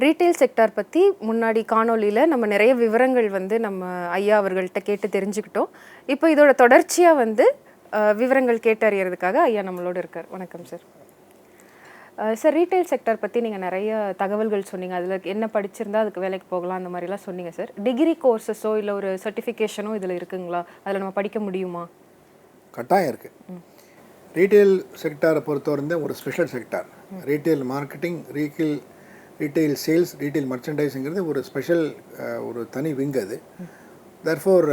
Retail sector பற்றி முன்னாடி காணொலியில் நம்ம நிறைய விவரங்கள் வந்து நம்ம ஐயா அவர்கள்ட்ட கேட்டு தெரிஞ்சுக்கிட்டோம். இப்போ இதோட தொடர்ச்சியாக வந்து விவரங்கள் கேட்டறியறதுக்காக ஐயா நம்மளோட இருக்கார். வணக்கம் சார். சார், ரீட்டெயில் செக்டார் பற்றி நீங்கள் நிறைய தகவல்கள் சொன்னீங்க. அதில் என்ன படிச்சிருந்தா அதுக்கு வேலைக்கு போகலாம் அந்த மாதிரிலாம் சொன்னீங்க சார். டிகிரி கோர்சஸோ இல்லை ஒரு சர்டிஃபிகேஷனோ இதில் இருக்குங்களா? அதில் நம்ம படிக்க முடியுமா? கட்டாயம் இருக்குது. ரீட்டெயில் செக்டாரை பொறுத்தவரை ஒரு special sector. Retail marketing, retail sales, retail மர்ச்சன்டைஸுங்கிறது ஒரு ஸ்பெஷல் ஒரு தனி விங். அது தர்ஃபோர்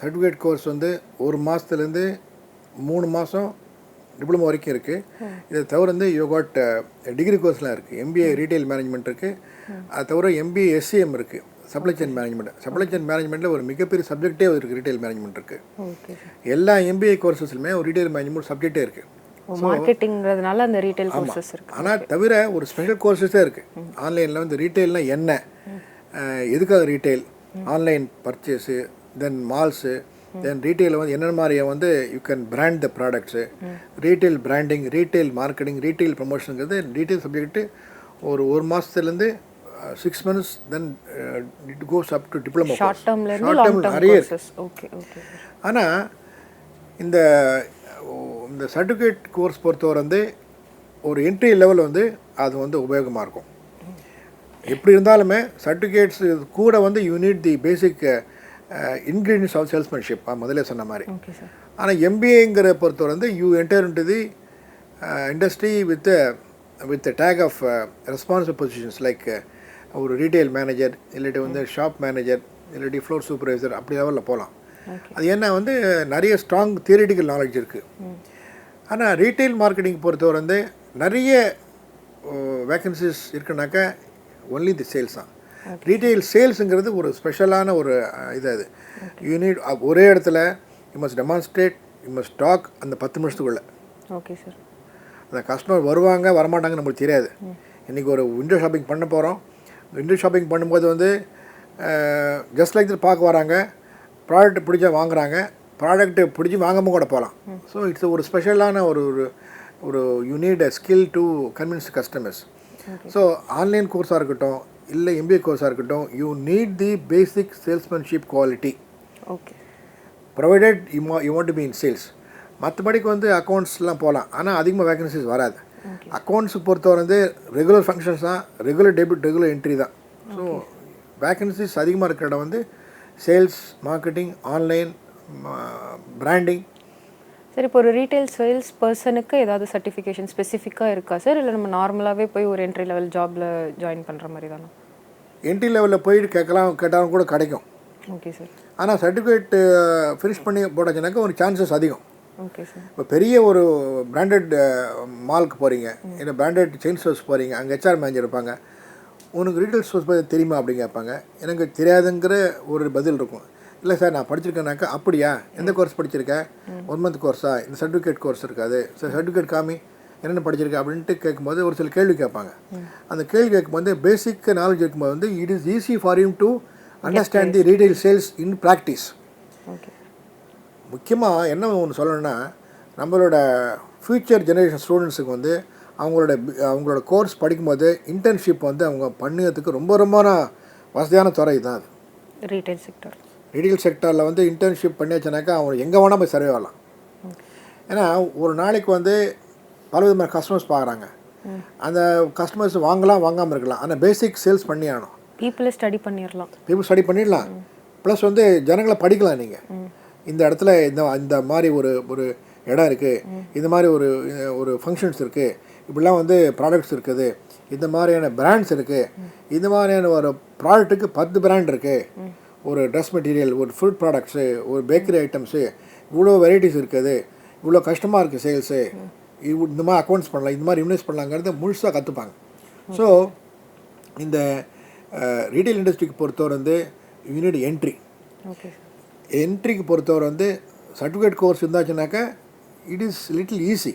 சர்டிஃபிகேட் கோர்ஸ் வந்து 1 மாதத்துலேருந்து 3 மாதம் டிப்ளமோ வரைக்கும் இருக்குது. இதை தவிர வந்து யோகாட் டிகிரி கோர்ஸ்லாம் இருக்குது. எம்பிஏ ரீட்டெயில் மேனேஜ்மெண்ட் இருக்குது. அது தவிர எம்பிஏ எஸ்சிஎம் இருக்குது, supply chain management. Supply chain மேனேஜ்மெண்ட்டில் ஒரு மிகப்பெரிய சப்ஜெக்டே இருக்குது, ரீட்டெயில் மேனேஜ்மெண்ட் இருக்குது. எல்லா எம்பிஏ கோர்சஸ்லுமே ஒரு ரீட்டெயில் மேனேஜ்மெண்ட் சப்ஜெக்டே இருக்குது. மார்க்கெட்டிங்கிறதுனால அந்த ரீட்டெயில் கோர்சஸ் இருக்குது. ஆனால் தவிர ஒரு ஸ்பெஷல் கோர்சஸே இருக்குது. ஆன்லைனில் வந்து ரீட்டெயில்னால் என்ன, எதுக்காக retail, online purchase, then malls, then ரீட்டெயிலில் வந்து என்னென்ன மாதிரியை வந்து you can brand the products, retail branding, retail marketing, retail ப்ரமோஷனுங்கிறது டீட்டெயில் சப்ஜெக்ட்டு. ஒரு மாதத்துலேருந்து 6 months, then it goes up to diploma course. Short term நிறைய இருக்கு. ஆனால் இந்த சர்டிஃபிகேட் கோர்ஸ் பொறுத்தவரை வந்து ஒரு என்ட்ரி லெவல் வந்து அது வந்து உபயோகமாக இருக்கும். எப்படி இருந்தாலுமே சர்டிஃபிகேட்ஸ் கூட வந்து you need the basic ingredients of salesmanship, முதல்ல சொன்ன மாதிரி. ஆனால் எம்பிஏங்கிற பொறுத்தவரை வந்து you enter into the industry with take of responsible positions like ஒரு ரீட்டெயில் மேனேஜர், இல்லாட்டி வந்து ஷாப் மேனேஜர், இல்லாட்டி ஃப்ளோர் சூப்பர்வைசர், அப்படி லெவலில் போகலாம். அது என்ன வந்து நிறைய ஸ்ட்ராங் தியரிட்டிக்கல் நாலேஜ் இருக்குது. ஆனால் ரீட்டெயில் மார்க்கெட்டிங் பொறுத்தவரை வந்து நிறைய வேக்கன்சிஸ் இருக்குனாக்கா ஒன்லி தி சேல்ஸ் தான். ரீட்டெயில் சேல்ஸுங்கிறது ஒரு ஸ்பெஷலான ஒரு இது. அது யூனிட் ஒரே இடத்துல you must demonstrate, you must talk அந்த 10 நிமிஷத்துக்குள்ளே. Okay sir. அந்த கஸ்டமர் வருவாங்க வரமாட்டாங்கன்னு நம்மளுக்கு தெரியாது. இன்றைக்கி ஒரு விண்டோ ஷாப்பிங் பண்ண போகிறோம். விண்டோ ஷாப்பிங் பண்ணும்போது வந்து ஜஸ்ட் லைக் இது பார்க்க வராங்க, ப்ராடக்ட் பிடிச்சா வாங்குகிறாங்க, ப்ராடக்ட்டு பிடிச்சி வாங்காமல் கூட போகலாம். ஸோ இட்ஸ் ஒரு ஸ்பெஷலான ஒரு you need a skill to convince customers. So online கோர்ஸாக இருக்கட்டும், இல்லை எம்பிஏ கோர்ஸாக இருக்கட்டும், you need the basic salesmanship quality. Okay, provided you want to be in sales. மற்றபடிக்கு வந்து அக்கௌண்ட்ஸ்லாம் போகலாம், ஆனால் அதிகமாக வேகன்சிஸ் வராது. அக்கௌண்ட்ஸுக்கு பொறுத்தவரை வந்து ரெகுலர் ஃபங்க்ஷன்ஸ் தான், ரெகுலர் டெபிட், ரெகுலர் என்ட்ரி தான். ஸோ வேகன்சிஸ் அதிகமாக இருக்கிற இடம் வந்து sales, marketing, online, branding. Sir, இப்போ ஒரு ரீட்டெயில் சேல்ஸ் பர்சனுக்கு ஏதாவது சர்டிஃபிகேஷன் ஸ்பெசிஃபிக்காக இருக்கா சார், இல்லை நம்ம நார்மலாகவே போய் ஒரு என்ட்ரி லெவல் ஜாபில் ஜாயின் பண்ணுற மாதிரி தானே? என்ட்ரி லெவலில் போயிட்டு கேட்டாலும் கூட கிடைக்கும். Okay sir. ஆனால் சர்டிஃபிகேட் ஃபினிஷ் பண்ணி போட்டாச்சுனாக்கா ஒரு சான்சஸ் அதிகம். Okay sir. இப்போ பெரிய ஒரு பிராண்டட் மாலுக்கு போகிறீங்க, இல்லை பிராண்டட் செயின் ஸ்டோர்ஸ் போகிறீங்க, அங்கே ஹெச்ஆர் மேனேஜர் இருப்பாங்க. உனக்கு ரீட்டெயில் ஸ்டோர்ஸ் பற்றி தெரியுமா அப்படின்னு கேட்பாங்க. எனக்கு தெரியாதுங்கிற ஒரு பதில் இருக்கும். இல்லை சார், நான் படிச்சிருக்கேனாக்கா, அப்படியா, எந்த கோர்ஸ் படிச்சிருக்கேன், 1 month கோர்ஸா, இந்த சர்டிஃபிகேட் கோர்ஸ் இருக்காது சார், சர்டிஃபிகேட் காமி, என்னென்ன படிச்சிருக்கேன் அப்படின்ட்டு கேட்கும்போது ஒரு சில கேள்வி கேட்பாங்க. அந்த கேள்வி கேட்கும்போது பேசிக் நாலேஜ் இருக்கும்போது வந்து it is easy for you to understand the retail sales in practice. Okay. முக்கியமாக என்ன ஒன்று சொல்லணும்னா, நம்மளோட ஃப்யூச்சர் ஜெனரேஷன் ஸ்டூடெண்ட்ஸுக்கு வந்து அவங்களோட கோர்ஸ் படிக்கும்போது இன்டர்ன்ஷிப் வந்து அவங்க பண்ணுறதுக்கு ரொம்ப வசதியான துறை தான் அது. ரீட்டெயில் செக்டரில் வந்து இன்டர்ன்ஷிப் பண்ணியாச்சுனாக்கா அவங்க எங்கே வேணால் போய் சர்வே ஆகலாம். ஏன்னா ஒரு நாளைக்கு வந்து பல விதமான கஸ்டமர்ஸ் பார்க்குறாங்க. அந்த கஸ்டமர்ஸ் வாங்காமல் இருக்கலாம், ஆனால் பேசிக் சேல்ஸ் பண்ணி ஆகணும். பீப்புள் ஸ்டடி பண்ணிடலாம். ப்ளஸ் வந்து ஜனங்களை படிக்கலாம். நீங்கள் இந்த இடத்துல இந்த மாதிரி ஒரு இடம் இருக்குது, இந்த மாதிரி ஒரு ஃபங்க்ஷன்ஸ் இருக்குது, இப்படிலாம் வந்து ப்ராடக்ட்ஸ் இருக்குது, இந்த மாதிரியான பிராண்ட்ஸ் இருக்குது, இந்த மாதிரியான ஒரு ப்ராடக்ட்டுக்கு 10 பிராண்ட் இருக்குது, ஒரு ட்ரெஸ் மெட்டீரியல், ஒரு ஃபுட் ப்ராடக்ட்ஸு, ஒரு பேக்கரி ஐட்டம்ஸு, இவ்வளோ வெரைட்டிஸ் இருக்குது, இவ்வளோ கஷ்டமாக இருக்குது சேல்ஸு, இந்த மாதிரி அக்கௌண்ட்ஸ் பண்ணலாம், இந்த மாதிரி இன்வெஸ்ட் பண்ணலாங்கிறத முழுசாக கற்றுப்பாங்க. ஸோ இந்த ரீட்டெயில் இண்டஸ்ட்ரிக்கு பொறுத்தவரை வந்து யூனிட் என்ட்ரிக்கு பொறுத்தவரை வந்து சர்டிஃபிகேட் கோர்ஸ் இருந்தாச்சுனாக்கா it is little easy.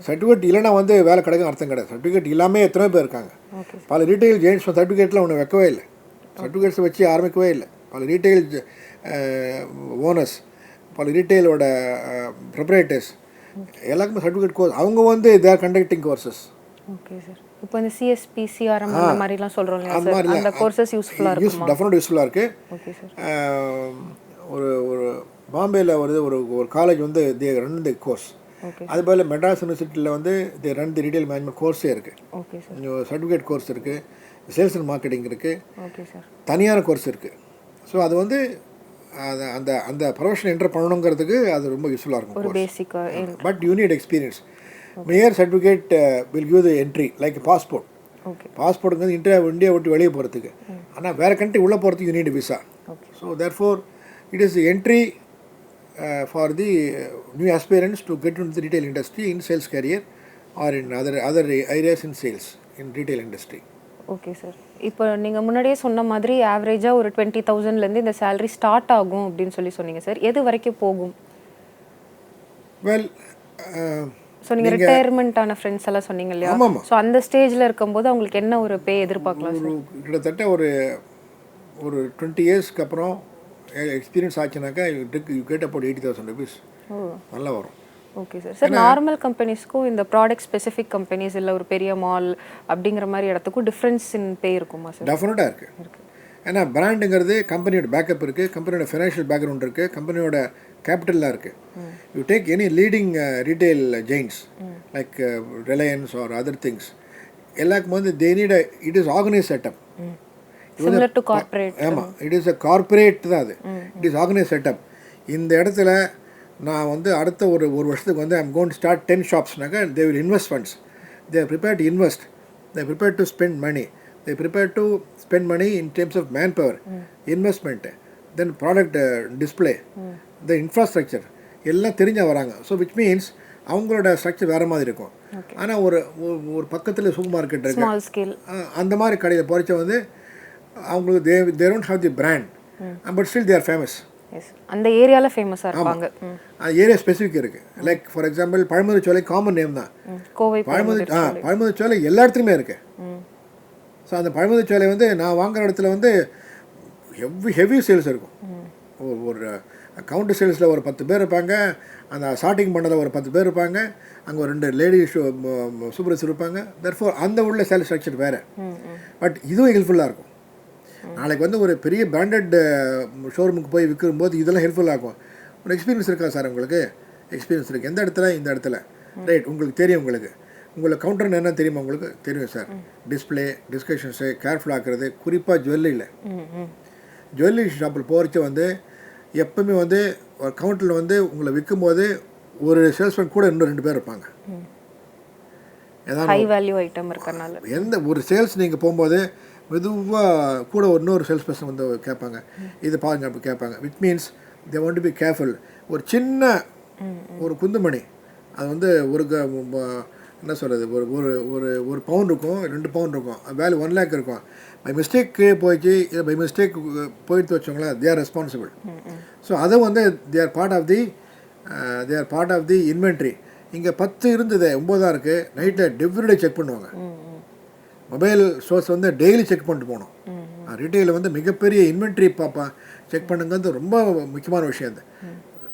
Certificate இல்லைனா வந்து வேலை கிடைக்கும் அர்த்தம் கிடையாது. சர்டிஃபிகேட் இல்லாமல் எத்தனை பேர் இருக்காங்க. பல ரீட்டெயில் ஜெயின்ஸ் சர்டிஃபிகேட்டில் ஒன்று வைக்கவே இல்லை, சர்டிஃபிகேட்ஸை வச்சு ஆரம்பிக்கவே இல்லை. பல ரீட்டெயில் ஓனர்ஸ், பல ரீட்டெயிலோட ப்ரிப்பரேட்டர்ஸ் எல்லாருக்குமே சர்டிஃபிகேட் கோர்ஸ் அவங்க வந்து they R conducting courses. Okay sir. இப்போ இந்த சிஎஸ்பி சிஆர்எம் அந்த மாதிரிலாம் சொல்கிறோம் இல்லையா சார், அந்த கோர்சஸ் யூஸ்ஃபுல்லாக இருக்குமா? டெஃபினட் யூஸ்ஃபுல்லாக இருக்குது. Okay sir. ஒரு ஒரு பாம்பேயில் வருது ஒரு ஒரு காலேஜ் வந்து they run the course. Okay அது போல் மெட்ராஸ் யூனிவர்சிட்டியில் வந்து they run the retail management கோர்ஸே இருக்குது. Okay sir. சர்டிஃபிகேட் கோர்ஸ் இருக்குது, சேல்ஸ் அண்ட் மார்க்கெட்டிங் இருக்குது, ஓகே சார். தனியார் கோர்ஸ் இருக்குது. ஸோ அது வந்து அது அந்த அந்த ப்ரொஃபஷன் என்டர் பண்ணணுங்கிறதுக்கு அது ரொம்ப யூஸ்ஃபுல்லாக இருக்கும். ஒரு பேசிக்காக. But you need experience. Mere certificate will give the entry like passport. Okay. பாஸ்போர்ட்டுங்கிறது இந்தியா விட்டு வெளியே போகிறதுக்கு. ஆனால் வேறு கண்ட்ரி உள்ளே போகிறதுக்கு you need visa. Okay. So therefore it is the entry for the new aspirants to get into the retail industry in sales career or in other areas in sales in retail industry. Okay sir. இப்போ நீங்கள் முன்னாடியே சொன்ன மாதிரி ஆவரேஜாக ஒரு 20,000லேருந்து இந்த salary start ஆகும் அப்படின்னு சொன்னீங்க சார். எது வரைக்கும் போகும்? வெல் ஸோ நீங்கள் ரிட்டையர்மெண்ட்டான ஃப்ரெண்ட்ஸ் எல்லாம் சொன்னீங்க இல்லையா? ஆமாம். ஸோ அந்த ஸ்டேஜில் இருக்கும்போது அவங்களுக்கு என்ன ஒரு பே எதிர்பார்க்கலாம் சார்? கிட்டத்தட்ட ஒரு 20 இயர்ஸ்க்கு அப்புறம் எக்ஸ்பீரியன்ஸ் ஆச்சுனாக்கா யூ கெட் அபவுட் 80,000 rupees. நல்லா வரும். Okay sir. சார் நார்மல் கம்பெனிஸ்க்கும் இந்த ப்ராடக்ட் ஸ்பெசிஃபிக் கம்பெனிஸ் இல்லை ஒரு பெரிய மால் அப்படிங்கிற மாதிரி இடத்துக்கும் டிஃப்ரென்ஸ் இன் பே இருக்குமா சார்? டெஃபினட்டாக இருக்குது. ஏன்னா பிராண்டுங்கிறது கம்பெனியோட பேக்கப் இருக்குது, கம்பெனியோட ஃபினான்ஷியல் பேக்ரவுண்ட் இருக்குது, கம்பெனியோட கேபிட்டலாக இருக்குது. You take any leading retail chains like Reliance or other things, எல்லாருக்கும் வந்து they need it is organise setup. Similar to corporate. ஆமாம், இட் இஸ் அ கார்ப்பரேட் தான் அது. It is organise setup. இந்த இடத்துல நான் வந்து அடுத்த ஒரு வருஷத்துக்கு வந்து ஐம் கோன் ஸ்டார்ட் 10 ஷாப்ஸ்னாக்கா they will invest funds. They prepare to invest, they prepare to spend money, they prepare to spend money in terms of manpower, investment, then product display, the infrastructure எல்லாம் தெரிஞ்ச வராங்க. So which means அவங்களோட structure வேறு மாதிரி இருக்கும். ஆனால் ஒரு பக்கத்தில் சூப்பர் மார்க்கெட் இருக்கு, அந்த மாதிரி கடையில் போகிறச்ச வந்து அவங்களுக்கு they don't have the brand but still they are famous. அந்த ஏரியாவில் ஃபேமஸாக இருப்பாங்க. ஏரியா ஸ்பெசிஃபிக் இருக்குது. Like for example Pazhamudhir Solai common name தான். கோவை பழமுதிர் சோலை எல்லா இடத்துலையுமே இருக்கு. ஸோ அந்த பழமுதிர் சோலை வந்து நான் வாங்குற இடத்துல வந்து ஹெவி சேல்ஸ் இருக்கும். ஒரு கவுண்டர் சேல்ஸில் ஒரு 10 பேர் இருப்பாங்க, அந்த ஷார்ட்டிங் பண்ணதில் ஒரு 10 பேர் இருப்பாங்க, அங்கே ஒரு 2 லேடி சூப்பர்ஸ் இருப்பாங்க. தர்ஃபோர் அந்த உள்ள சேல்ஸ் ஸ்ட்ரக்சர் வேறு. பட் இதுவும் ஹெல்ப்ஃபுல்லாக இருக்கும். நாளைக்கு வந்து ஒரு பெரிய பிராண்டட் ஷோரூமுக்கு போய் விற்கும்போது இதெல்லாம் ஹெல்ப்ஃபுல்லாக இருக்கும். ஒரு எக்ஸ்பீரியன்ஸ் இருக்கா சார் உங்களுக்கு? எக்ஸ்பீரியன்ஸ் இருக்குது. எந்த இடத்துல? இந்த இடத்துல. ரைட், உங்களுக்கு தெரியும். உங்களுக்கு கவுண்டர்னு என்ன தெரியுமா? உங்களுக்கு தெரியும் சார். டிஸ்பிளே, டிஸ்கஷன்ஸு, கேர்ஃபுல்லாக இருக்கிறது, குறிப்பாக ஜுவல்லரியில். ஜுவல்லரி ஷாப்பில் போகிறச்ச வந்து எப்பவுமே வந்து ஒரு கவுண்டரில் வந்து உங்களை விற்கும்போது ஒரு சேல்ஸ்மேன் கூட இன்னும் 2 பேர் இருப்பாங்க. ஹை வேல்யூ ஐட்டம் இருக்கறனால எந்த ஒரு சேல்ஸ் நீங்கள் போகும்போது மெதுவாக கூட இன்னொரு சேல்ஸ் பர்சன் வந்து கேட்பாங்க, இது பாருங்க அப்படி கேட்பாங்க. Which means they want to be careful. ஒரு சின்ன ஒரு குந்துமணி அது வந்து என்ன சொல்கிறது, ஒரு பவுண்ட் இருக்கும், 2 பவுண்ட் இருக்கும், வேல்யூ 1 lakh இருக்கும். பை மிஸ்டேக் போயிடுச்சு, இல்லை பை மிஸ்டேக் போயிட்டு வச்சவங்களா, தே ஆர் ரெஸ்பான்சிபிள். ஸோ அதை வந்து they are part of the inventory. இங்கே 10 இருந்தது 9 இருக்குது. நைட்டில் டெவ்ரிடே செக் பண்ணுவாங்க. மொபைல் ஸ்டோர்ஸ் வந்து டெய்லி செக் பண்ணிட்டு போகணும். ரீட்டெயிலில் வந்து மிகப்பெரிய இன்வென்ட்ரி செக் பண்ணுங்கிறது ரொம்ப முக்கியமான விஷயம். அது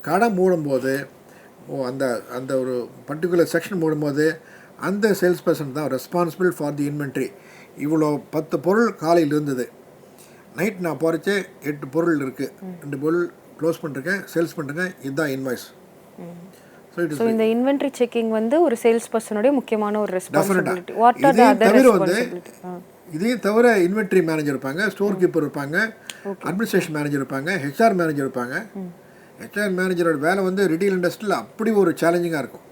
கடை மூடும்போது அந்த ஒரு பர்டிகுலர் செக்ஷன் மூடும்போது அந்த சேல்ஸ் பர்சன் தான் ரெஸ்பான்சிபிள் ஃபார் தி இன்வென்ட்ரி. இவ்வளோ 10 பொருள் காலையில் இருந்தது, நைட் நான் போகிறச்சே 8 பொருள் இருக்குது, 2 பொருள் க்ளோஸ் பண்ணிருக்கேன், சேல்ஸ் பண்ணுறேன், இதுதான் இன்வாய்ஸ். ஸோ இந்த இன்வென்ட்ரி செக்கிங் வந்து ஒரு சேல்ஸ் பர்சனுடைய முக்கியமான ஒரு ரெஸ்பான்சிபிலிட்டி. வாட் ஆர் தி இதையும் அதர் தவிர வந்து ரெஸ்பான்சிபிலிட்டி? இதையும் தவிர இன்வென்ட்ரி மேனேஜர் இருப்பாங்க, ஸ்டோர் கீப்பர் இருப்பாங்க, அட்மினிஸ்ட்ரேஷன் மேனேஜர் இருப்பாங்க, ஹெச்ஆர் மேனேஜர் இருப்பாங்க. ஹெச்ஆர் மேனேஜரோட வேலை வந்து ரிட்டெயில் இண்டஸ்ட்ரியில் அப்படி ஒரு சேலஞ்சிங்காக இருக்கும்.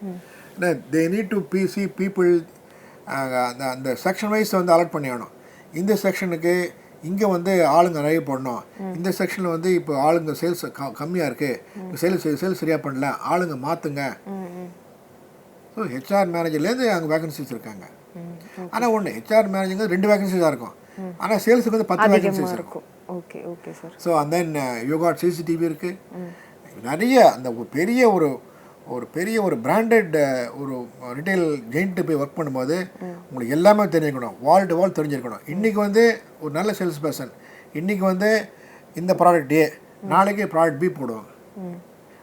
ஏன்னா they need to C people. அந்த செக்ஷன் வைஸ் வந்து அலர்ட் பண்ணி ஆகணும். இந்த செக்ஷனுக்கு இங்கே வந்து ஆளுங்க நிறைய போடணும், இந்த செக்ஷனில் வந்து இப்போ ஆளுங்க சேல்ஸ் கம்மியாக இருக்குது, சேல்ஸ் சரியாக பண்ணல, ஆளுங்க மாற்றுங்க. ஸோ ஹெச்ஆர் மேனேஜர்லேருந்து அங்கே வேகன்சிஸ் இருக்காங்க. ஆனால் ஒன்று ஹெச்ஆர் மேனேஜருங்க 2 வேகன்சிஸாக இருக்கும், ஆனால் சேல்ஸுக்கு வந்து 10 வேகன்சிஸ் இருக்கும். Okay okay sir. So and then yoghurt CCTV இருக்குது. நிறைய அந்த பெரிய ஒரு பிராண்டட் ஒரு ரிட்டைல் ஜெயின்ட்டு போய் ஒர்க் பண்ணும்போது உங்களுக்கு எல்லாமே தெரிஞ்சுக்கணும், வால் டு வால் தெரிஞ்சிருக்கணும். இன்றைக்கி வந்து ஒரு நல்ல சேல்ஸ் பர்சன் இன்றைக்கி வந்து இந்த ப்ராடக்ட் ஏ, நாளைக்கு ப்ராடக்ட் பி போடுவாங்க,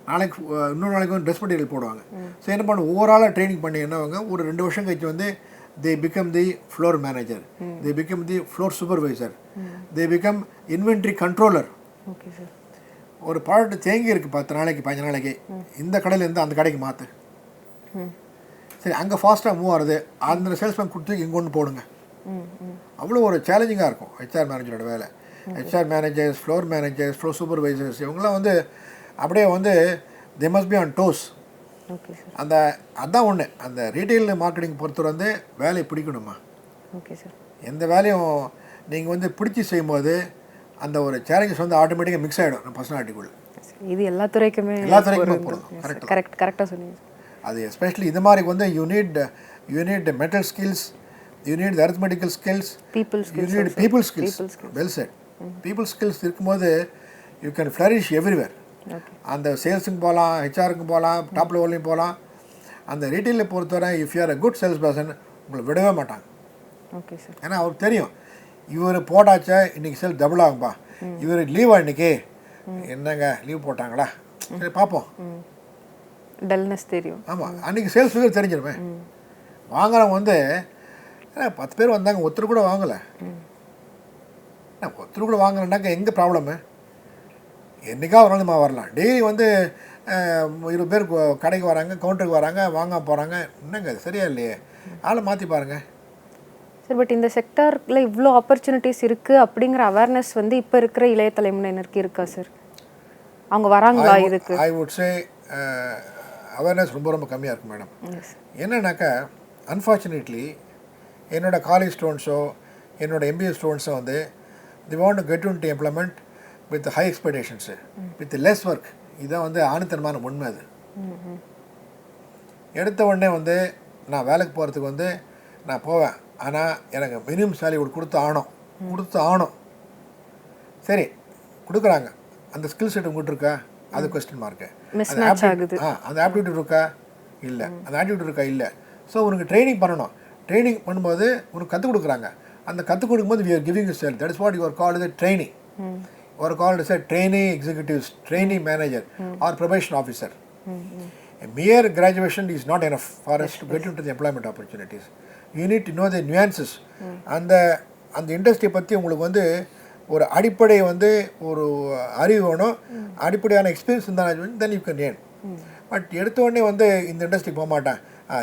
நாளைக்கு இன்னொரு நாளைக்கு வந்து ட்ரெஸ் மெட்டீரியல் போடுவாங்க. ஸோ என்ன பண்ணுவோம், ஓவராலாக ட்ரைனிங் பண்ணி என்னவங்க ஒரு 2 வருஷம் கழிச்சு வந்து they become the floor manager, they become the floor supervisor, they become inventory controller. Okay sir. ஒரு ப்ராடக்ட் தேங்கி இருக்குது 10 நாளைக்கு 15 நாளைக்கு, இந்த கடையிலேருந்து அந்த கடைக்கு மாற்று. சரி, அங்கே ஃபாஸ்ட்டாக மூவ் ஆகுது, அந்த சேல்ஸ்மேன் கொடுத்து இங்கே ஒன்று போடுங்க. அவ்வளோ ஒரு சேலஞ்சிங்காக இருக்கும் ஹெச்ஆர் மேனேஜரோட வேலை. HR managers, floor managers, floor supervisors, இவங்களாம் வந்து அப்படியே வந்து they must be on dose. Okay sir. அதான் ஒன்று, அந்த ரீட்டைல் மார்க்கெட்டிங் பொறுத்தவரை வந்து வேலையை பிடிக்கணுமா. Okay sir. எந்த வேலையும் நீங்கள் வந்து பிடிச்சி செய்யும்போது அந்த ஒரு சேலஞ்சஸ் வந்து ஆட்டோமேட்டிக்காக மிக்ஸ் ஆகிடும் நம்ம பர்சனாலிட்டிக்குள்ள. இது எல்லா துறைக்குமே போகணும். கரெக்டாக சொன்னீங்க. அது எஸ்பெஷலி இது மாதிரி வந்து you NEET mental skills, you need arithmetical skills, you need people skills. Well set. People skills இருக்கும்போது யூ கேன் ஃப்ளரிஷ் எவ்ரிவேர். அந்த சேல்ஸுக்கு போகலாம், ஹெச்ஆருக்கு போகலாம், டாப் லெவல்லையும் போகலாம். அந்த ரீட்டெயிலில் பொறுத்தவரை if you R a good sales person உங்களை விடவே மாட்டாங்க. Okay sir. ஏன்னா அவருக்கு தெரியும் இவர் போட்டாச்சா இன்றைக்கி சேல் டபுள் ஆகும்பா, இவர் லீவா இன்றைக்கி, என்னங்க லீவ் போட்டாங்களா, சரி பார்ப்போம். டல்னஸ் தெரியும். ஆமாம், அன்றைக்கி சேல்ஸ் ஃபிகர் தெரிஞ்சிருமே. வாங்குறவங்க வந்து 10 பேர் வந்தாங்க, ஒருத்தர் கூட வாங்கலை. ஒருத்தர் கூட வாங்கலைன்னாக்க எங்கே ப்ராப்ளமு? என்றைக்கா ஒரு நாள் நம்ம வரலாம். டெய்லி வந்து 20 பேர் கடைக்கு வராங்க, கவுண்டருக்கு வராங்க, வாங்க போகிறாங்க. என்னங்க சரியா இல்லையே, ஆளை மாற்றி பாருங்கள். சார், பட் இந்த செக்டாரில் இவ்வளோ ஆப்பர்ச்சுனிட்டிஸ் இருக்குது அப்படிங்கிற அவேர்னஸ் வந்து இப்போ இருக்கிற இளைய தலைமுறையினருக்கு இருக்கா சார்? அவங்க வராங்களா இதுக்கு? ஐ வுட் சே அவேர்னஸ் ரொம்ப ரொம்ப கம்மியாக இருக்கும் மேடம். என்னன்னாக்கா அன்ஃபார்ச்சுனேட்லி என்னோடய காலேஜ் ஸ்டூடெண்ட்ஸோ என்னோட எம்பிஏ ஸ்டூடெண்ட்ஸோ வந்து they want to get into employment with high expectations with less work. இதான் வந்து ஆணித்தனமான உண்மை. அது எடுத்த உடனே வந்து நான் வேலைக்கு போகிறதுக்கு வந்து நான் போவேன், ஆனால் எனக்கு மினிமம் சேலரி கொடுத்து ஆகணும். சரி கொடுக்குறாங்க, அந்த ஸ்கில் செட் உங்கள்கிட்ட இருக்கா? அது கொஸ்டின் மார்க்கு. அந்த ஆப்டிடியூட் இருக்கா? இல்லை. அந்த ஆட்டிடியூட் இருக்கா? இல்லை. ஸோ உனக்கு ட்ரைனிங் பண்ணணும். ட்ரைனிங் பண்ணும்போது உனக்கு கற்றுக் கொடுக்குறாங்க. அந்த கற்றுக் கொடுக்கும்போது we are giving you self. That is what you are called as a trainee. You are called as a trainee executives, trainee manager or probation officer. A mere graduation is not enough for us to get into the employment opportunities. You need to know the nuances. அந்த இண்டஸ்ட்ரியை பற்றி உங்களுக்கு வந்து ஒரு அடிப்படை வந்து ஒரு அறிவு வேணும், அடிப்படையான எக்ஸ்பீரியன்ஸ் இருந்தாலும் then you can earn. But எடுத்த உடனே வந்து இந்த இண்டஸ்ட்ரி போக மாட்டேன்,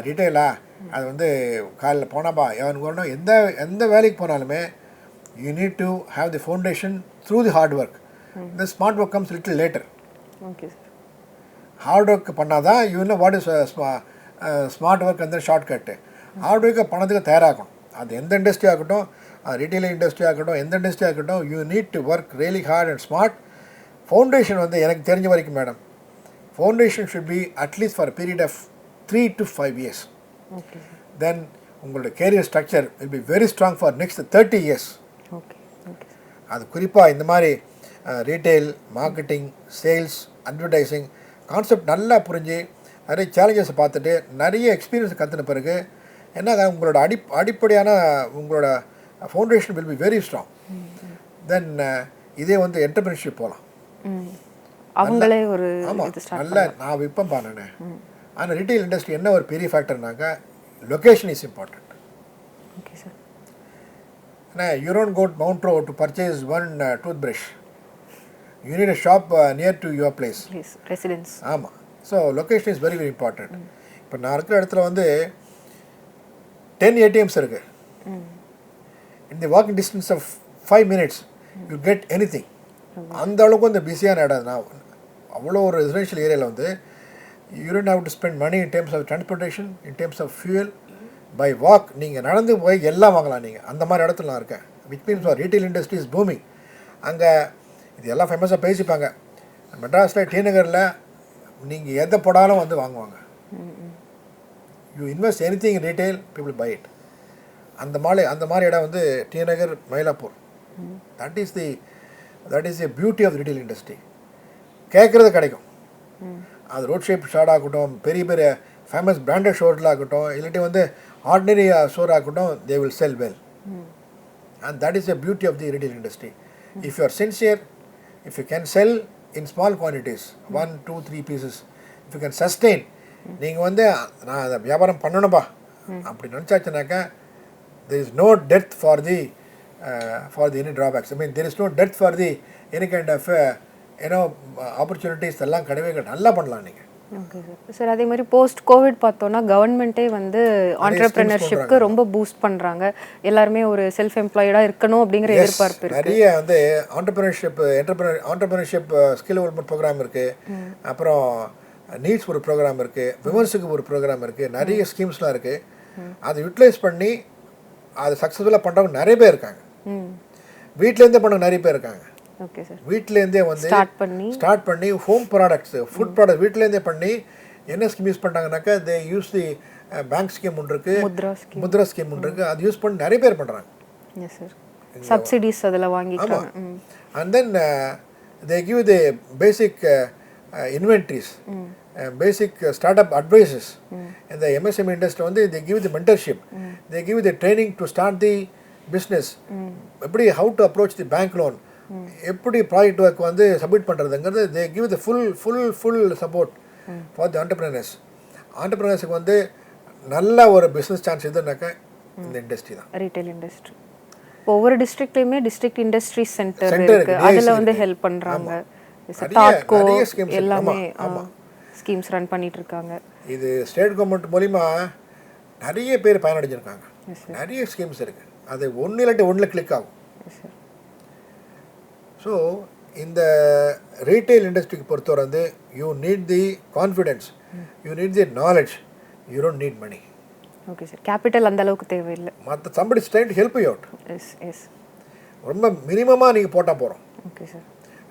ரீட்டைலா அது வந்து காலையில் போனாப்பா எவனுக்கு வரணும். எந்த வேலைக்கு போனாலுமே you need to have the foundation through the hard work. The smart work comes little later. Okay sir. Hard work பண்ணால் தான் you know what is smart work அந்த ஷார்ட் கட்டு. ஹார்ட் ஒர்க்கை பணத்துக்கு தயாராகணும். அது எந்த இண்டஸ்ட்ரி ஆகட்டும், ரீட்டைல் இண்டஸ்ட்ரி ஆகட்டும், எந்த இண்டஸ்ட்ரி ஆகட்டும், you need to work really hard and smart. Foundation வந்து எனக்கு தெரிஞ்ச வரைக்கும் madam, foundation should be at least for period of 3 to 5 years. Okay. Then உங்களோட career structure will be very strong for next 30 years. Okay. Okay. அது குறிப்பாக இந்த மாதிரி retail marketing, sales, advertising concept நல்லா புரிஞ்சு நிறைய சேலஞ்சஸை பார்த்துட்டு நிறைய எக்ஸ்பீரியன்ஸ் கற்றுன பிறகு என்ன உங்களோட அடிப்படையான உங்களோட foundation will be very strong. Then இதே வந்து என்டர்பிரினர்ஷிப் போகலாம். அவங்களே ஒரு ஆமாம் நல்லா நான் விற்பேன் பாருண்ணே. ஆனால் ரீட்டைல் இண்டஸ்ட்ரி என்ன ஒரு பெரிய ஃபேக்டர்னாக்கா location is important. Okay sir. ஏன்னா you don't go Mount Road to purchase one tooth brush. You need a shop near to your place, residence. ஆமாம். So location is very very important. இப்போ நான் இருக்கிற இடத்துல வந்து 10 ATMs இருக்குது. In the walking distance of 5 minutes you get any thing. அந்த அளவுக்கு வந்து பிஸியான இடம். நான் அவ்வளோ ஒரு ரெசிடென்ஷியல் ஏரியாவில் வந்து you don't have to spend money in terms of transportation, in terms of fuel, by walk. நீங்கள் நடந்து போய் எல்லாம் வாங்கலாம். நீங்கள் அந்த மாதிரி இடத்துல நான் இருக்கேன். Which means for retail industry is booming. அங்கே இது எல்லாம் ஃபேமஸாக பேசிப்பாங்க. மெட்ராஸில் டி நகரில் நீங்கள் எதை போடாலும் வந்து வாங்குவாங்க. You invest anything in retail, people buy it. அந்த மாதிரி இடம் வந்து T Nagar, Mylapore. That is the beauty of retail industry. கேட்குறது கிடைக்கும். அது ரோட் ஷேப் ஷார்ட் ஆகட்டும், பெரிய பெரிய ஃபேமஸ் பிராண்டட் ஷோர்ட்டில் ஆகட்டும், இல்லாட்டி வந்து ஆர்டினரி ஸ்டோர் ஆகட்டும், they will sell well. And that is the beauty of the retail industry. If you are sincere, if you can sell in small quantities, 1, 2, 3 pieces, if you can sustain, நீங்கள் வந்து நான் அதை வியாபாரம் பண்ணணும்பா அப்படி நினச்சாச்சுனாக்கா there is no depth for the any drawbacks. I mean, there is no depth for the any kind of opportunities எல்லாம் கிடையவே கிடையாது. நல்லா பண்ணலாம் நீங்கள். Okay sir. சார் அதே மாதிரி போஸ்ட் கோவிட் பார்த்தோன்னா கவர்மெண்ட்டே வந்து ஆண்டர்பிரினர்ஷிப்க்கு ரொம்ப பூஸ்ட் பண்ணுறாங்க. எல்லாருமே ஒரு செல்ஃப் எம்ப்ளாய்டாக இருக்கணும் அப்படிங்கிற எதிர்பார்ப்பு இருக்குது. நிறைய வந்து ஆண்டர்பிரினர்ஷிப் ஸ்கில் டெவலப்மெண்ட் ப்ரோக்ராம் இருக்குது. அப்புறம் நீட்ஸ் ஒரு ப்ரோக்ராம் இருக்குது, விமன்ஸுக்கு ஒரு ப்ரோக்ராம் இருக்குது, நிறைய ஸ்கீம்ஸ்லாம் இருக்குது. அதை யூட்டிலைஸ் பண்ணி அதை சக்ஸஸ்ஃபுல்லாக பண்ணுறவங்க நிறைய பேர் இருக்காங்க. வீட்டிலேருந்தே பண்ண நிறைய பேர் இருக்காங்க. Okay sir. வீட்டிலேருந்தே வந்து ஸ்டார்ட் பண்ணி ஹோம் ப்ராடக்ட்ஸ், ஃபுட் ப்ராடக்ட் வீட்டிலேருந்தே பண்ணி என்ன ஸ்கீம் யூஸ் பண்ணுறாங்கனாக்கா they use the bank scheme ஒன்று இருக்குது, முத்ரா ஸ்கீம் ஒன்று இருக்குது. அது யூஸ் பண்ணி நிறைய பேர் பண்ணுறாங்க. Yes sir. சப்சிடிஸ் அதில் வாங்கிக்கிறாங்க. And then they give the basic inventories, basic start up advices. இந்த எம்எஸ்எம்இ இண்டஸ்ட்ரி வந்து they give the mentorship, they give the training to start the business, எப்படி how to approach the bank loan, எப்படி project work வந்து submit பண்ணுறதுங்கிறது they give the full support for the entrepreneurs. ஆண்டர்பிரினர்ஸுக்கு வந்து நல்ல ஒரு business chance எதுனாக்கா இந்த industry தான், ரீட்டைல் இண்டஸ்ட்ரி. ஒவ்வொரு டிஸ்ட்ரிக்ட்லேயுமே டிஸ்ட்ரிக்ட் இண்டஸ்ட்ரி சென்டர் இருக்குது, அதில் வந்து ஹெல்ப் பண்ணுறாங்க. தாட்கோ எல்லாமே ஸ்கீம்ஸ் ரன் பண்ணிட்டு இருக்காங்க. இது ஸ்டேட் கவர்மெண்ட் மூலிமா நிறைய பேர் பயனடைஞ்சிருக்காங்க. நிறைய ஸ்கீம்ஸ் இருக்குது. அது ஒன்று இல்லாட்டி ஒன்றில் கிளிக் ஆகும். ஸோ இந்த ரீட்டைல் இண்டஸ்ட்ரிக்கு பொறுத்தவரை வந்து you need the confidence, you need the knowledge, you don't need money. Okay sir. Capital அந்த அளவுக்கு தேவையில்லை. மற்ற somebody strain help you out. Yes yes. ரொம்ப மினிமமாக நீங்கள் போட்டால் போகிறோம். Okay sir.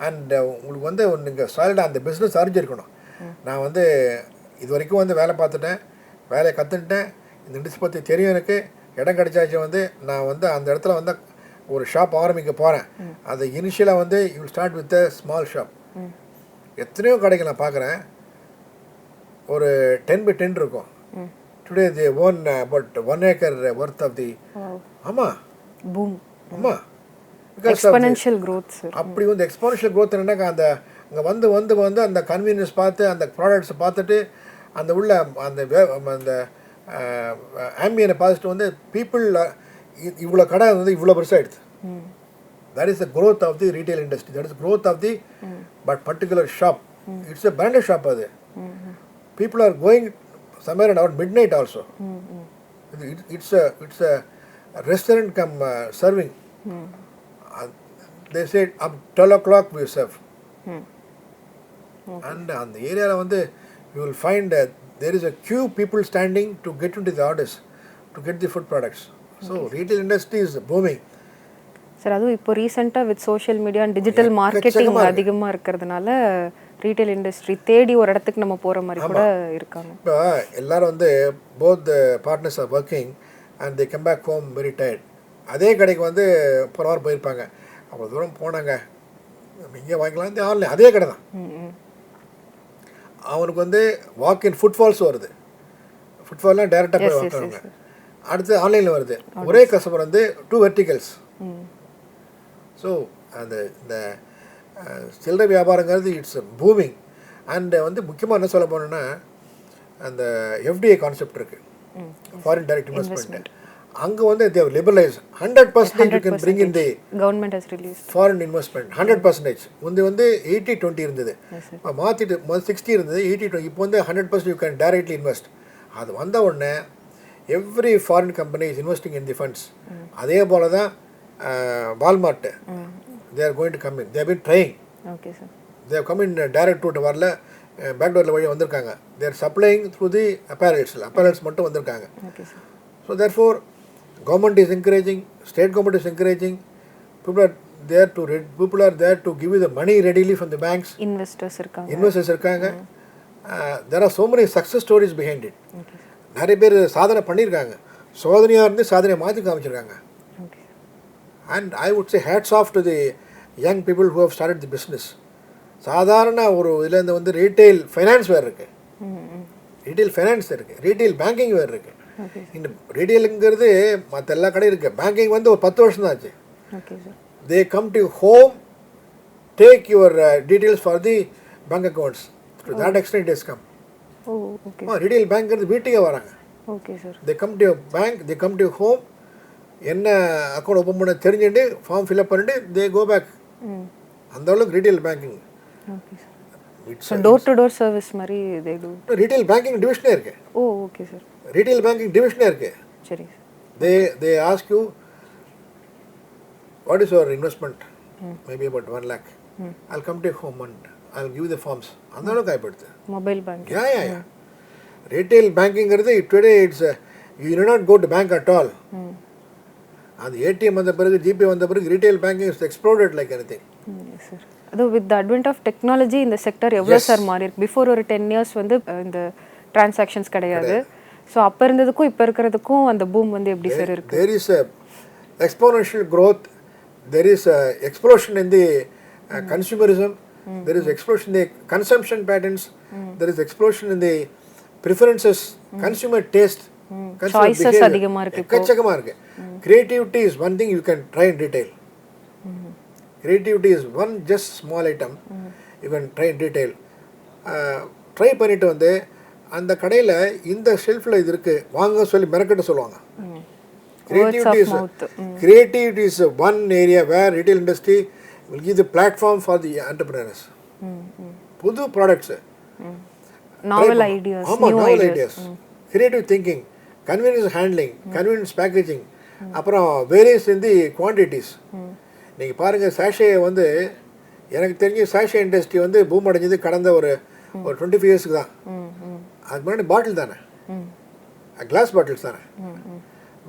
அண்ட் உங்களுக்கு வந்து நீங்கள் சாலிடாக அந்த பிஸ்னஸ் அறிஞ்சிருக்கணும். நான் வந்து இது வரைக்கும் வந்து வேலை பார்த்துட்டேன், வேலையை கற்றுக்கிட்டேன், இந்த இண்டஸ்ட்ரி பற்றி தெரியும், எனக்கு இடம் கிடைச்சாச்சு, வந்து நான் வந்து அந்த இடத்துல வந்து ஒரு ஷாப் ஆரம்பிக்க போகிறேன். அது இனிஷியலாக வந்து you will start with a small shop. எத்தனையோ கடைகள் நான் பார்க்குறேன், ஒரு 10x10 இருக்கும். Today the own about 1 acre worth of the. ஆமாம் பூம். ஆமாம், எக்ஸ்போனென்ஷியல் growth சார். அப்படி வந்து எக்ஸ்போனென்ஷியல் growth என்னன்னாக்கா அந்த அங்கே வந்து அந்த கன்வீனியன்ஸ் பார்த்து அந்த ப்ராடக்ட்ஸை பார்த்துட்டு அந்த உள்ள அந்த ஆம்பியனை பார்த்துட்டு வந்து பீப்புள் இவ்வளோ கடை வந்து இவ்வளோ பெருசாகிடுது. That is the growth of the retail industry, that is growth of the but particular shop. It's a branded shop. அது people are going somewhere around midnight also. It's a restaurant come serving. They said up 12 o'clock we serve. And on the area வந்து you will find there is a queue people standing to get into the orders to get the food products. So retail industry is booming. Sir அதுவும் இப்போ ரீசெண்டாக with social media and digital marketing அதிகமாக இருக்கிறதுனால retail industry தேடி ஒரு இடத்துக்கு நம்ம போகிற மாதிரி கூட இருக்காங்க. இப்போ எல்லோரும் வந்து both partners are working and they come back home very tired. அதே கடைக்கு வந்து போகிற வாரம் போயிருப்பாங்க, அவ்வளோ தூரம் போனாங்க, இங்கே வாங்கிக்கலாம், இந்த ஆன்லைன் அதே கடை தான். அவனுக்கு வந்து வாக்கின் ஃபுட்ஃபால்ஸ் வருது, ஃபுட்ஃபால்லாம் டைரெக்டாக போய் வாங்குறாங்க. அடுத்து ஆன்லைனில் வருது. ஒரே கஸ்டமர் வந்து 2 verticals. ஸோ அந்த இந்த சில்லறை வியாபாரங்கிறது இட்ஸ் பூமிங். அண்டு வந்து முக்கியமாக என்ன சொல்ல போனோன்னா அந்த எஃப்டிஐ கான்செப்ட் இருக்குது, ஃபாரின் டைரக்ட் இன்வெஸ்ட்மெண்ட். அங்கே வந்து they've liberalise 100% you can bring in the government has release foreign investment 100%. வந்து 80-20 இருந்தது, இப்போ மாற்றிட்டு 60 இருந்தது, 80-20. இப்போ வந்து 100% யூ கேன் டைரக்ட்லி இன்வெஸ்ட். அது வந்த உடனே every foreign company is investing in the funds. அதே போல் தான் Walmart, they are going to come in. They have been trying. Okay sir. They have come in direct route வரல, back டோரில் வழியாக வந்திருக்காங்க. They are supplying through the apparels மட்டும் வந்திருக்காங்க. Okay sir. So therefore government is encouraging, state government is encouraging, people are there to give you the money readily from the banks. Investors இருக்காங்க. There are so many success stories behind it. Okay. நிறைய பேர் சாதனை பண்ணியிருக்காங்க, சோதனையாக இருந்து சாதனையை மாற்றி காமிச்சிருக்காங்க. And I would say hats off to the young people who have started the business. சாதாரண ஒரு இதுலேருந்து வந்து ரீட்டைல் ஃபைனான்ஸ் வேறு இருக்குது, ரீட்டைல் ஃபைனான்ஸ் இருக்குது, ரீட்டைல் பேங்கிங் வேறு இருக்குது. இந்த ரீட்டைலுங்கிறது மற்ற எல்லா கடையும் இருக்குது. பேங்கிங் வந்து ஒரு 10 வருஷம் தான் ஆச்சு. They come to home, take your details for the bank accounts. To that extent it has come. Retail பேங்க்ங்கிறது வீட்டுக்கே வராங்க. Okay sir. They come to your bank, they come to home, என்ன அக்கௌண்ட் ஓப்பன் பண்ண தெரிஞ்சுட்டு form fill up பண்ணிட்டு தே கோ back. அந்த அளவுக்கு retail banking. Okay sir. So door to door service மாதிரி தே டு. ரீட்டைல் பேங்கிங் டிவிஷனே இருக்கு. Oh okay sir. Retail banking டிவிஷனே இருக்கு. சரி. They ask you what is your investment, maybe about 1 lakh. I'll come to your home and I'll give you the forms. அந்த அளவுக்கு ஆயிடுது mobile banking. Yeah. Retail பேங்கிங்கிறது today it's you do not go to bank at all. அது ATM வந்த பிறகு GPay வந்த பிறகு retail banking is exploded like anything. Sir அது with the advent of technology இந்த செக்டர் எவ்வளோ சார் மாறி இருக்கு. பிஃபோர் ஒரு 10 years வந்து இந்த டிரான்சாக்ஷன்ஸ் கிடையாது. ஸோ அப்போ இருந்ததுக்கும் இப்போ இருக்கிறதுக்கும் அந்த பூம் வந்து எப்படி சார் இருக்கு? There is a exponential growth. There is a explosion in the consumerism. There is explosion in the consumption patterns. There is explosion in the preferences, consumer taste, consumer Choices behavior. அதிகமா இருக்கு இப்போ. எக்கச்சக்கமா இருக்கு. Creativity is one thing you can try in retail. Creativity is one just small item you can try in retail. Try பண்ணிட்டு வந்து அந்த கடையில் இந்த ஷெல்ஃபில் இது இருக்குது வாங்க சொல்லி மெனக்கிட்ட சொல்லுவாங்க. Creativity is one area where retail industry will give the platform for the entrepreneurs. புது products, novel ideas, novel ideas, creative thinking, convenience handling, convenience packaging, அப்புறம் வேரியஸ் இன் தி குவான்டிட்டிஸ். நீங்கள் பாருங்கள் சாஷே வந்து எனக்கு தெரிஞ்ச சாஷே இண்டஸ்ட்ரி வந்து boom அடைஞ்சது கடந்த ஒரு 25 yearsக்கு தான். அதுக்கு முன்னாடி பாட்டில் தானே, கிளாஸ் பாட்டில்ஸ் தானே.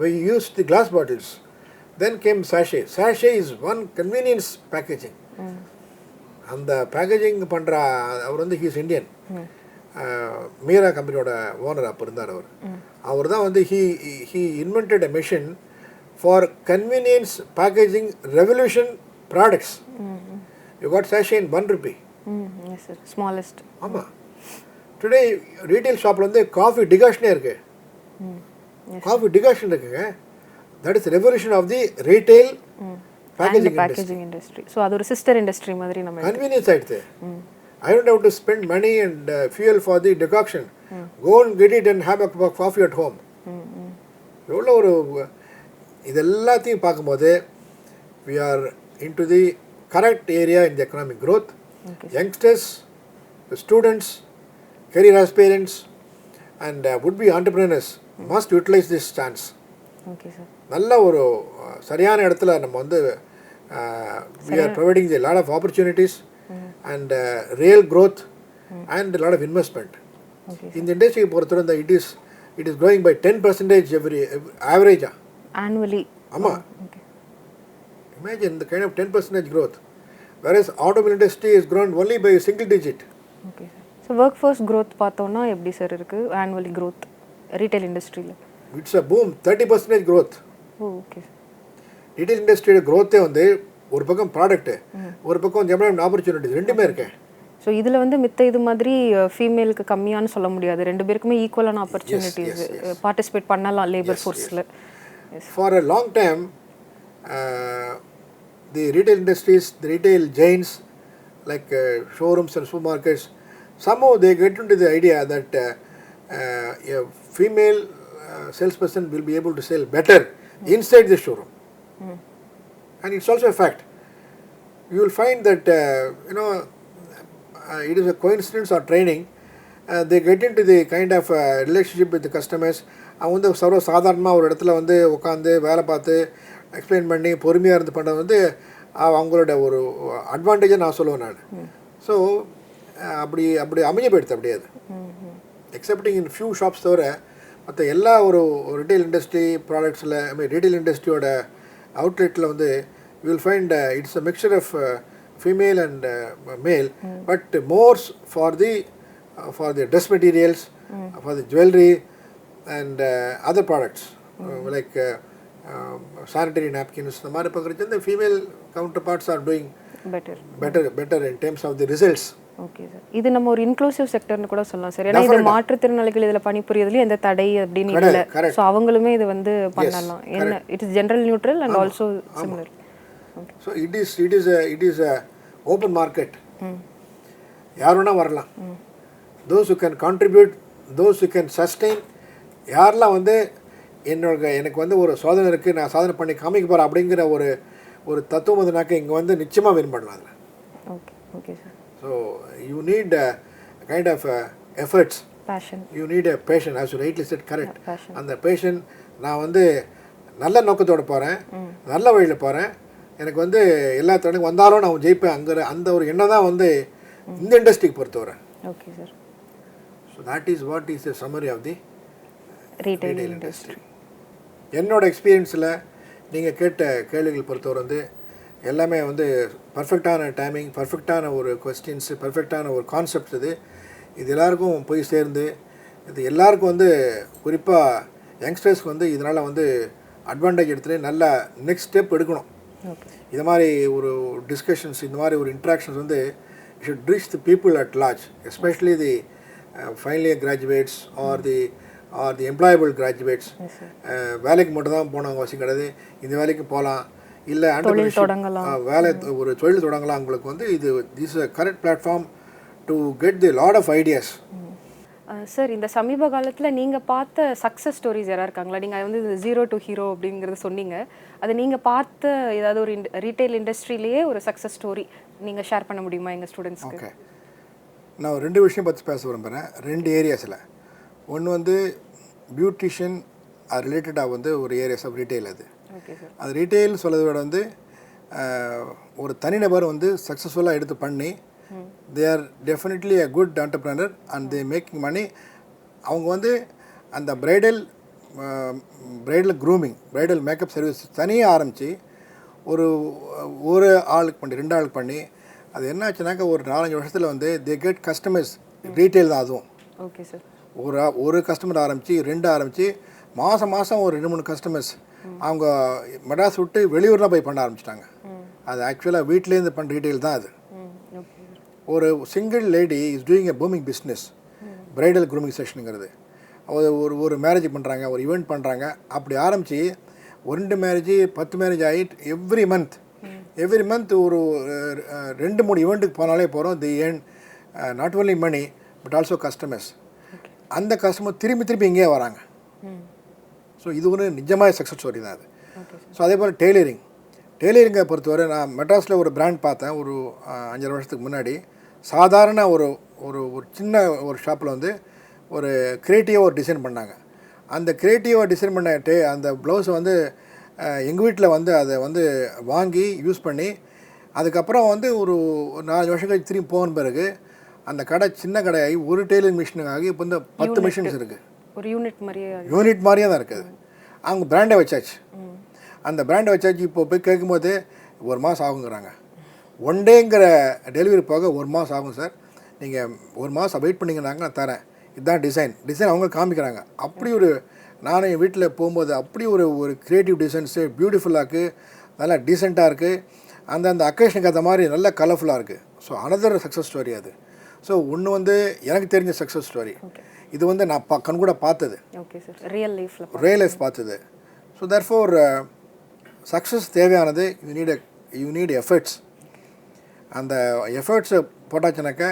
we used the glass bottles. Then came sachet. Sachet is one convenience packaging. அந்த பேக்கேஜிங் பண்ணுற அவர் வந்து ஹீஸ் இண்டியன். மீரா கம்பெனியோட ஓனர் அப்போ இருந்தார் அவர். அவர் தான் வந்து he invented a machine for convenience packaging revolution products. You got sachet in 1 rupee. Yes sir, smallest. ஆமாம். Today retail ஷாப்பில் வந்து காஃபி டிகாஷனே இருக்கு. காஃபி டிகாஷன் இருக்குங்க. That is revolution of the retail packaging industry. So அது ஒரு sister industry மாதிரி நம்ம கன்வீனியன்ஸ் ஆயிடுது. I don't have to spend money and fuel for the decoction. Go and get it and have a cup of coffee at home. எவ்வளோ ஒரு இது எல்லாத்தையும் பார்க்கும்போது we are into the correct area in the economic growth. Youngsters, the students, career aspirants and would-be entrepreneurs must utilize this chance. Okay sir. நல்ல ஒரு சரியான இடத்துல நம்ம வந்து we are providing a lot of opportunities and real growth and a lot of investment. இந்த இண்டஸ்ட்ரியை பொறுத்தவரை இந்த it is growing by 10% every average annually. ஆமாம். Imagine the kind of 10% growth, whereas automobile industry is grown only by a single digit. Okay sir. So work force growth பார்த்தோன்னா எப்படி sir இருக்குது annually growth retail இண்டஸ்ட்ரியில்? It's a boom, 30% growth. Okay. Retail இண்டஸ்ட்ரியோட க்ரோத்தே வந்து ஒரு பக்கம் product, ஒரு பக்கம் எம்ப்ளாய்மெண்ட் ஆப்பர்ச்சுனிட்டிஸ் ரெண்டுமே இருக்கேன். ஸோ இதில் வந்து மித்த இது மாதிரி ஃபீமேலுக்கு கம்மியானு சொல்ல முடியாது. 2 பேருக்குமே ஈக்குவலான ஆப்பர்ச்சுனிட்டிஸ் பார்ட்டிசிபேட் பண்ணலாம் லேபர் ஃபோர்ஸில். For a long time the retail industries, the retail chains like showrooms and supermarkets, somehow they get into the idea that a female salesperson will be able to sell better inside the showroom. And it's also a fact. You will find that it is a coincidence or training. They get into the kind of relationship with the customers. அவங்க வந்து சர்வ சாதாரணமாக ஒரு இடத்துல வந்து உட்காந்து வேலை பார்த்து எக்ஸ்பிளைன் பண்ணி பொறுமையாக இருந்து பண்ணுறது வந்து அவங்களோட ஒரு அட்வான்டேஜாக நான் சொல்லுவேன் நான். ஸோ அப்படி அமைஞ்சு போயிடுது அப்படியே அது. எக்ஸப்டிங் இன் ஃபியூ ஷாப்ஸ் தவிர மற்ற எல்லா ஒரு ரிட்டைல் இண்டஸ்ட்ரி ப்ராடக்ட்ஸில் ரிட்டைல் இண்டஸ்ட்ரியோட அவுட்லெட்டில் வந்து you will find it's a mixture of female and male, but more for the dress materials, for the jewellery and other products like sanitary napkins. இந்த மாதிரி பார்க்குறது இந்த female counterparts are doing better in terms of the results. Okay sir. இது நம்ம ஒரு inclusive செக்டர்னு கூட சொல்லலாம் sir. ஏன்னா இது மாற்றுத்திறனாளிகள் இதில் பணிபுரியதுலேயும் எந்த தடை அப்படின்னு இல்லை. ஸோ அவங்களுமே இது வந்து பண்ணலாம். என்ன it is general neutral and also similar. So it is a open market. யார் வேணால் வரலாம். those who can contribute, those who can sustain, யாரெல்லாம் வந்து எனக்கு வந்து ஒரு சோதனை இருக்குது, நான் சாதனை பண்ணி காமிக்க போகிறேன் அப்படிங்கிற ஒரு தத்துவம் வந்துனாக்க இங்கே வந்து நிச்சயமாக வின் பண்ணலாம் அதில். Okay okay sir. So you need kind of efforts, passion, you need a passion, as you rightly said, correct. passion. அந்த பேஷன், நான் வந்து நல்ல நோக்கத்தோடு போகிறேன், நல்ல வழியில் போகிறேன், எனக்கு வந்து எல்லா தடவையும் வந்தாலும் நான் ஜெயிப்பேன் அங்கே அந்த ஒரு எண்ணம் தான் வந்து இந்த இண்டஸ்ட்ரிக்கு பொறுத்தவரை. Okay sir. So that is what is the summary of the retail retail industry. Industry. என்னோட எக்ஸ்பீரியன்ஸில் நீங்கள் கேட்ட கேள்விகள் பொறுத்தவரை வந்து எல்லாமே வந்து பர்ஃபெக்டான டைமிங், பர்ஃபெக்டான ஒரு கொஸ்டின்ஸு, பர்ஃபெக்டான ஒரு கான்செப்ட்ஸ் இது எல்லாருக்கும் போய் சேர்ந்து இது எல்லாருக்கும் வந்து குறிப்பாக யங்ஸ்டர்ஸ்க்கு வந்து இதனால் வந்து அட்வான்டேஜ் எடுத்துகிட்டு நல்ல நெக்ஸ்ட் ஸ்டெப் எடுக்கணும். ஓகே. இது மாதிரி ஒரு டிஸ்கஷன்ஸ், இந்த மாதிரி ஒரு இன்ட்ராக்ஷன்ஸ் வந்து should reach the people at large, especially the final year graduates R the employable graduates. வேலைக்கு மட்டும் தான் போனவங்க அவசியம் கிடையாது, இந்த வேலைக்கு போகலாம், இல்லை வேலை ஒரு தொழில் தொடங்கலாம். உங்களுக்கு வந்து this correct platform to get the lot of ideas. Sir, இந்த சமீப காலத்தில் நீங்கள் பார்த்த சக்ஸஸ் ஸ்டோரிஸ் யாராக இருக்காங்களா? நீங்கள் வந்து இது 0 to hero அப்படிங்கிறத சொன்னீங்க. அது நீங்கள் பார்த்த ஏதாவது ஒரு ரீட்டைல் இண்டஸ்ட்ரியிலேயே ஒரு சக்ஸஸ் ஸ்டோரி நீங்கள் ஷேர் பண்ண முடியுமா எங்கள் ஸ்டூடெண்ட்ஸ்க்கு? ஓகே, நான் 2 விஷயம் பற்றி பேச விரும்புகிறேன், 2 ஏரியாஸில். ஒன்று வந்து பியூட்டிஷியன் ரிலேட்டடாக வந்து ஒரு areas of retail. Okay sir. அது ரீட்டைல் சொல்கிறத விட வந்து ஒரு தனிநபர் வந்து சக்ஸஸ்ஃபுல்லாக எடுத்து பண்ணி they are definitely a good entrepreneur and they making money. அவங்க வந்து அந்த bridal grooming, bridal makeup service தனியாக ஆரம்பித்து ஒரு ஆளுக்கு பண்ணி 2 ஆளுக்கு பண்ணி அது என்ன ஆச்சுனாக்கா ஒரு 4-5 வருஷத்தில் வந்து தே கெட் கஸ்டமர்ஸ். ரீட்டைல் தான் அதுவும். Okay sir. ஒரு கஸ்டமர் ஆரம்பித்து 2 ஆரம்பித்து மாதம் ஒரு 2-3 கஸ்டமர்ஸ் அவங்க மெட்ராஸ் விட்டு வெளியூரில் போய் பண்ண ஆரம்பிச்சிட்டாங்க. அது ஆக்சுவலாக வீட்டிலேருந்து பண்ண ரீட்டைல் தான் அது. ஒரு single lady is doing a booming business, bridal grooming செஷனுங்கிறது. ஒரு மேரேஜ் பண்ணுறாங்க, ஒரு ஈவெண்ட் பண்ணுறாங்க. அப்படி ஆரம்பித்து 2 மேரேஜ் 10 மேரேஜ் ஆகிட்டு எவ்ரி மந்த் ஒரு 2-3 ஈவெண்ட்டுக்கு போனாலே போகிறோம். They earn not only money but also customers. அந்த கஸ்டமர் திருப்பி இங்கேயே வராங்க. ஸோ இது ஒரு நிஜமாக சக்ஸஸ் ஸ்டோரி தான் அது. ஸோ அதே போல் டெய்லரிங்கை பொறுத்தவரை நான் மெட்ராஸில் ஒரு பிராண்ட் பார்த்தேன் ஒரு 5 வருஷத்துக்கு முன்னாடி. சாதாரண ஒரு சின்ன ஒரு ஷாப்பில் வந்து ஒரு க்ரியேட்டிவாக ஒரு டிசைன் பண்ணாங்க. அந்த க்ரியேட்டிவாக டிசைன் பண்ண அந்த ப்ளவுஸை வந்து எங்கள் வீட்டில் வந்து அதை வந்து வாங்கி யூஸ் பண்ணி அதுக்கப்புறம் வந்து ஒரு 4 வருஷம் கழிச்சு திரும்பி போன பிறகு அந்த கடை சின்ன கடையாகி ஒரு டெய்லரிங் மிஷினுக்காகி இப்போ இந்த 10 மிஷின்ஸ் இருக்குது. ஒரு யூனிட் மாதிரியே தான் இருக்குது. அவங்க பிராண்டை வச்சாச்சு. அந்த பிராண்டை வச்சாச்சு. இப்போ போய் கேட்கும்போது 1 மாதம் ஆகுங்கிறாங்க. 1 டேங்கிற டெலிவரி போக 1 மாதம் ஆகும் சார், நீங்கள் 1 மாதம் வெயிட் பண்ணிங்கன்னாங்க நான் தரேன், இதுதான் டிசைன் அவங்க காமிக்கிறாங்க. அப்படி ஒரு நானும் என் வீட்டில் போகும்போது அப்படி ஒரு க்ரியேட்டிவ் டிசைன்ஸு பியூட்டிஃபுல்லாக நல்லா டீசெண்டாக இருக்குது. அந்த அக்கேஷனுக்கு ஏற்ற மாதிரி நல்லா கலர்ஃபுல்லாக இருக்குது. ஸோ அனதர் சக்ஸஸ் ஸ்டோரி அது. ஸோ ஒன்று வந்து எனக்கு தெரிஞ்ச சக்ஸஸ் ஸ்டோரி. இது வந்து நான் கண்கூட பார்த்தது. Okay sir. ரியல் லைஃப் பார்த்தது. ஸோ தேர்ஃபோர் சக்ஸஸ் தேவையானது யூ நீட் எஃபர்ட்ஸ். அந்த எஃபர்ட்ஸை போட்டாச்சுனாக்கா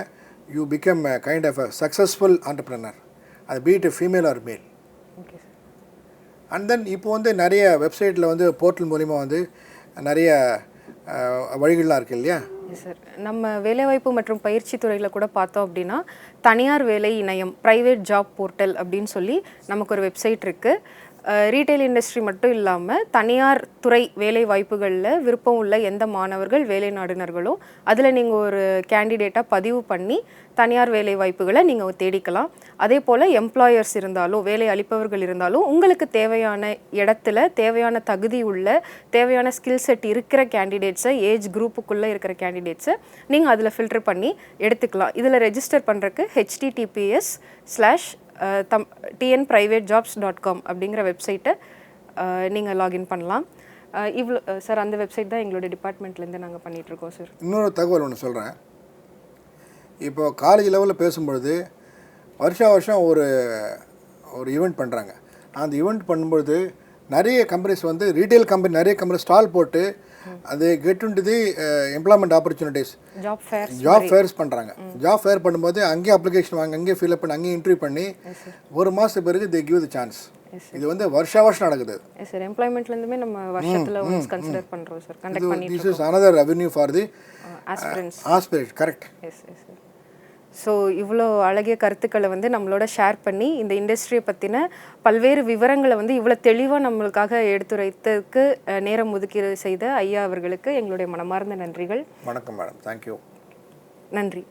you become a kind of a successful entrepreneur, அது be it female or male. Okay sir. And then இப்போ வந்து நிறைய வெப்சைட்டில் வந்து போர்ட்டல் மூலிமா வந்து நிறைய வழிகள்லாம் இருக்குது இல்லையா? சார், நம்ம வேலைவாய்ப்பு மற்றும் பயிற்சி துறையில் கூட பார்த்தோம் அப்படின்னா தனியார் வேலை இணையம், ப்ரைவேட் ஜாப் போர்ட்டல் அப்படின்னு சொல்லி நமக்கு ஒரு வெப்சைட் இருக்குது. ரீட்டைல் இண்டஸ்ட்ரி மட்டும் இல்லாமல் தனியார் துறை வேலை வாய்ப்புகளில் விருப்பம் உள்ள எந்த மாணவர்கள் வேலை நாடுனர்களோ அதில் நீங்கள் ஒரு கேண்டிடேட்டாக பதிவு பண்ணி தனியார் வேலை வாய்ப்புகளை நீங்கள் தேடிக்கலாம். அதே போல் எம்ப்ளாயர்ஸ் இருந்தாலும் வேலை அளிப்பவர்கள் இருந்தாலும் உங்களுக்கு தேவையான இடத்துல தேவையான தகுதி உள்ள தேவையான ஸ்கில் செட் இருக்கிற கேண்டிடேட்ஸை, ஏஜ் குரூப்புக்குள்ளே இருக்கிற கேண்டிடேட்ஸை நீங்கள் அதில் ஃபில்டர் பண்ணி எடுத்துக்கலாம். இதில் ரெஜிஸ்டர் பண்ணுறதுக்கு https:/tnprivatejobs.com அப்படிங்கிற வெப்சைட்டை நீங்கள் லாகின் பண்ணலாம். இவ்வளோ சார், அந்த வெப்சைட் தான் எங்களோட டிபார்ட்மெண்ட்லேருந்து நாங்கள் பண்ணிகிட்ருக்கோம் சார். இன்னொரு தகவல் ஒன்று சொல்கிறேன். இப்போது காலேஜ் லெவலில் பேசும்பொழுது வருஷம் ஒரு ஈவெண்ட் பண்ணுறாங்க. அந்த ஈவெண்ட் பண்ணும்பொழுது நிறைய கம்பெனிஸ் வந்து ரீட்டைல் கம்பெனி நிறைய கம்பெனி ஸ்டால் போட்டு அது get into the employment opportunities, job fares பண்ணுறாங்க. ஜாப் ஃபேர் பண்ணும்போது அங்கேயே அப்ளிகேஷன் வாங்க, அங்கேயே ஃபில்அப் பண்ணி, அங்கேயே இன்டர்வியூ பண்ணி 1 மாதத்துக்கு பிறகு தே கிவ் தி சான்ஸ். இது வந்து வருஷம் நடக்குது. Yes sir. எம்ப்ளாய்மெண்ட்லேருந்துமே நம்ம வருஷத்தில் ஒன்ஸ் கன்சிடர் பண்ணுறோம் சார், கண்டக்ட் பண்ணிட்டு this is another revenue for the aspirants. Aspirate. Correct. Yes yes sir. So இவ்வளோ அழகிய கருத்துக்களை வந்து நம்மளோட ஷேர் பண்ணி இந்த இண்டஸ்ட்ரியை பற்றின பல்வேறு விவரங்களை வந்து இவ்வளோ தெளிவாக நம்மளுக்காக எடுத்துரைத்ததுக்கு நேரம் ஒதுக்கீடு செய்த ஐயா அவர்களுக்கு எங்களுடைய மனமார்ந்த நன்றிகள். வணக்கம் மேடம். தேங்க்யூ. நன்றி.